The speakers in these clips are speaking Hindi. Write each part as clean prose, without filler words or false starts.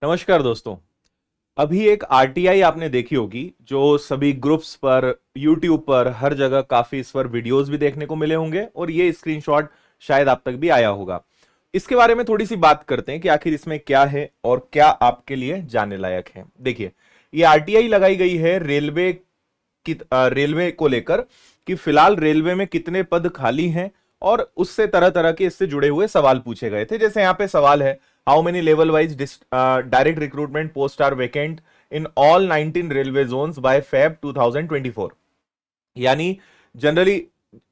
नमस्कार दोस्तों। अभी एक आरटीआई आपने देखी होगी जो सभी ग्रुप्स पर, यूट्यूब पर, हर जगह काफी इस पर वीडियोस भी देखने को मिले होंगे और ये स्क्रीनशॉट शायद आप तक भी आया होगा। इसके बारे में थोड़ी सी बात करते हैं कि आखिर इसमें क्या है और क्या आपके लिए जानने लायक है। देखिए, ये आरटीआई लगाई गई है रेलवे को लेकर कि फिलहाल रेलवे में कितने पद खाली हैं और उससे तरह तरह के इससे जुड़े हुए सवाल पूछे गए थे। जैसे यहाँ पे सवाल है, how many level wise direct recruitment post are vacant in all 19 railway zones by Feb 2024। यानी जनरली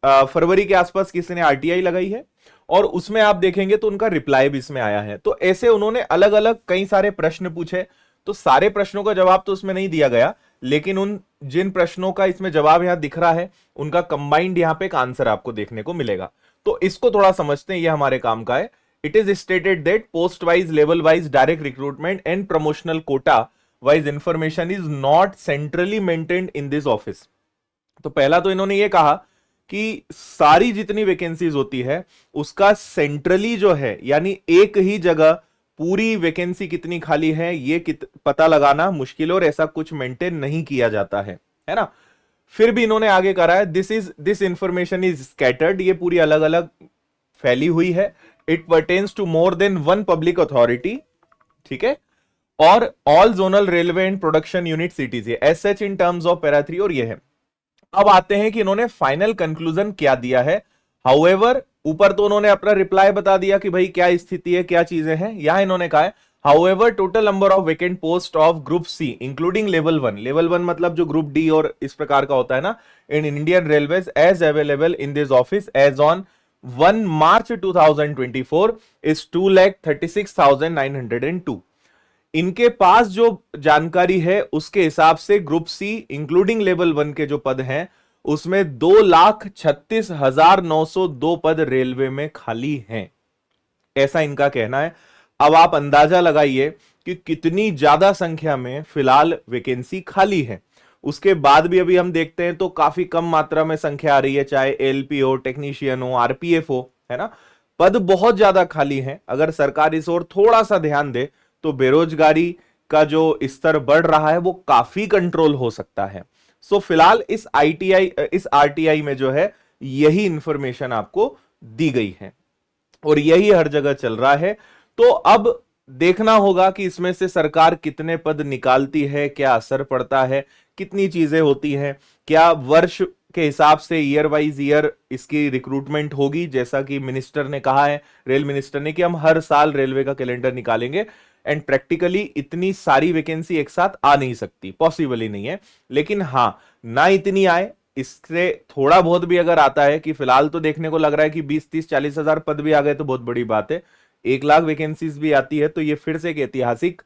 फरवरी के आसपास किसी ने आरटीआई लगाई है और उसमें आप देखेंगे तो उनका रिप्लाई भी इसमें आया है। तो ऐसे उन्होंने अलग अलग कई सारे प्रश्न पूछे। तो सारे प्रश्नों का जवाब तो उसमें नहीं दिया गया, लेकिन उन जिन प्रश्नों का इसमें जवाब यहां दिख रहा है उनका कंबाइंड यहां पे एक आंसर आपको देखने को मिलेगा। तो इसको थोड़ा समझते हैं, ये हमारे काम का है। It is stated that post wise, level wise direct recruitment and promotional quota wise information is not centrally maintained in this office. तो पहला तो इन्होंने ये कहा कि सारी जितनी वैकेंसीज होती है उसका सेंट्रली जो है, यानी एक ही जगह पूरी वैकेंसी कितनी खाली है ये पता लगाना मुश्किल है और ऐसा कुछ मेंटेन नहीं किया जाता है ना। फिर भी इन्होंने आगे कहा है दिस इंफॉर्मेशन इज स्कैटर्ड, ये पूरी अलग अलग फैली हुई है। It pertains to more than one public authority, ठीक है, और all zonal railway and production unit cities, as such in terms of para 3, और ये है। अब आते हैं कि इन्होंने फाइनल कंक्लूजन क्या दिया है। हाउएवर, ऊपर तो उन्होंने अपना रिप्लाई बता दिया कि भाई क्या स्थिति है, क्या चीजें हैं। यहां इन्होंने कहा है, however total number of vacant post of group C including level 1, level 1 मतलब जो ग्रुप डी और इस प्रकार का होता है ना, in Indian railways as available in this office as on 1 March 2024 is 2,36,902। इनके पास जो जानकारी है उसके हिसाब से ग्रुप सी इंक्लूडिंग लेवल 1 के जो पद हैं उसमें 2,36,902 पद रेलवे में खाली हैं, ऐसा इनका कहना है। अब आप अंदाजा लगाइए कि कितनी ज्यादा संख्या में फिलहाल वैकेंसी खाली है। उसके बाद भी अभी हम देखते हैं तो काफी कम मात्रा में संख्या आ रही है, चाहे एलपी हो, टेक्नीशियन हो, आरपीएफ हो, है ना। पद बहुत ज्यादा खाली हैं। अगर सरकार इस ओर थोड़ा सा ध्यान दे तो बेरोजगारी का जो स्तर बढ़ रहा है वो काफी कंट्रोल हो सकता है। सो फिलहाल इस आरटीआई में जो है यही इंफॉर्मेशन आपको दी गई है और यही हर जगह चल रहा है। तो अब देखना होगा कि इसमें से सरकार कितने पद निकालती है, क्या असर पड़ता है, कितनी चीजें होती हैं, क्या वर्ष के हिसाब से ईयर वाइज ईयर इसकी रिक्रूटमेंट होगी, जैसा कि मिनिस्टर ने कहा है, रेल मिनिस्टर ने, कि हम हर साल रेलवे का कैलेंडर निकालेंगे। एंड प्रैक्टिकली इतनी सारी वैकेंसी एक साथ आ नहीं सकती, पॉसिबल ही नहीं है। लेकिन हां, ना इतनी आए, इससे थोड़ा बहुत भी अगर आता है, कि फिलहाल तो देखने को लग रहा है कि 20-30-40 हजार पद भी आ गए तो बहुत बड़ी बात है। 1 लाख वैकेंसीज भी आती है तो ये फिर से एक ऐतिहासिक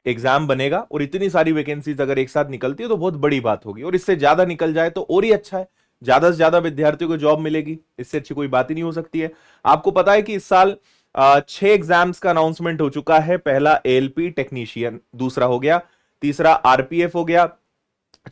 एग्जाम बनेगा और इतनी सारी वैकेंसीज अगर एक साथ निकलती है तो बहुत बड़ी बात होगी। और इससे ज्यादा निकल जाए तो और ही अच्छा है, ज्यादा से ज्यादा विद्यार्थियों को जॉब मिलेगी, इससे अच्छी कोई बात ही नहीं हो सकती है। आपको पता है कि इस साल 6 एग्जाम्स का अनाउंसमेंट हो चुका है। पहला एएलपी टेक्नीशियन, दूसरा हो गया, तीसरा आरपीएफ हो गया,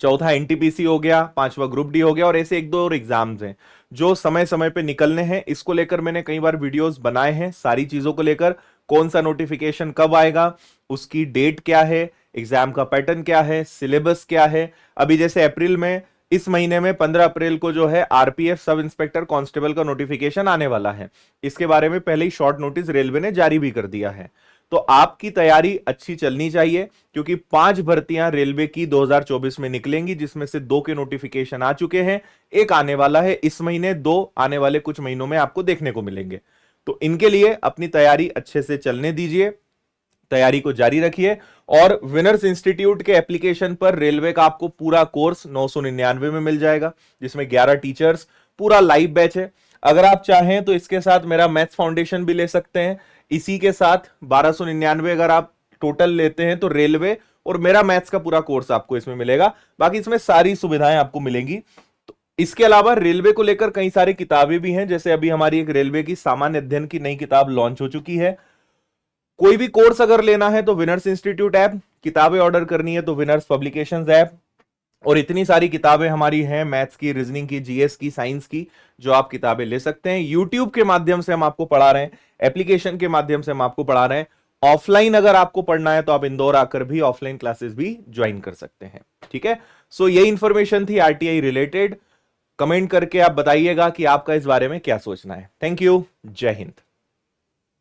चौथा एनटीपीसी हो गया, पांचवा ग्रुप डी हो गया, और ऐसे 1-2 और एग्जाम्स हैं जो समय समय पे निकलने हैं। इसको लेकर मैंने कई बार वीडियोस बनाए हैं, सारी चीजों को लेकर, कौन सा नोटिफिकेशन कब आएगा, उसकी डेट क्या है, एग्जाम का पैटर्न क्या है, सिलेबस क्या है। अभी जैसे अप्रैल में, इस महीने में 15 अप्रैल को जो है आरपीएफ सब इंस्पेक्टर कांस्टेबल का नोटिफिकेशन आने वाला है। इसके बारे में पहले ही शॉर्ट नोटिस रेलवे ने जारी भी कर दिया है। तो आपकी तैयारी अच्छी चलनी चाहिए, क्योंकि 5 भर्तियां रेलवे की 2024 में निकलेंगी, जिसमें से 2 के नोटिफिकेशन आ चुके हैं, एक आने वाला है इस महीने, 2 आने वाले कुछ महीनों में आपको देखने को मिलेंगे। तो इनके लिए अपनी तैयारी अच्छे से चलने दीजिए, तैयारी को जारी रखिए। और विनर्स इंस्टीट्यूट के एप्लीकेशन पर रेलवे का आपको पूरा कोर्स 999 में मिल जाएगा, जिसमें 11 टीचर्स, पूरा लाइव बैच है। अगर आप चाहें तो इसके साथ मेरा मैथ्स फाउंडेशन भी ले सकते हैं। इसी के साथ 1299 अगर आप टोटल लेते हैं तो रेलवे और मेरा मैथ्स का पूरा कोर्स आपको इसमें मिलेगा। बाकी इसमें सारी सुविधाएं आपको मिलेंगी। तो इसके अलावा रेलवे को लेकर कई सारी किताबें भी हैं, जैसे अभी हमारी एक रेलवे की सामान्य अध्ययन की नई किताब लॉन्च हो चुकी है। कोई भी कोर्स अगर लेना है तो विनर्स इंस्टीट्यूट ऐप, किताबें ऑर्डर करनी है तो विनर्स पब्लिकेशंस ऐप, और इतनी सारी किताबें हमारी हैं, मैथ्स की, रीजनिंग की, जीएस की, साइंस की, जो आप किताबें ले सकते हैं। यूट्यूब के माध्यम से हम आपको पढ़ा रहे हैं, एप्लीकेशन के माध्यम से हम आपको पढ़ा रहे हैं। ऑफलाइन अगर आपको पढ़ना है तो आप इंदौर आकर भी ऑफलाइन क्लासेस भी ज्वाइन कर सकते हैं। ठीक है, सो ये इंफॉर्मेशन थी आरटीआई रिलेटेड। कमेंट करके आप बताइएगा कि आपका इस बारे में क्या सोचना है। थैंक यू, जय हिंद।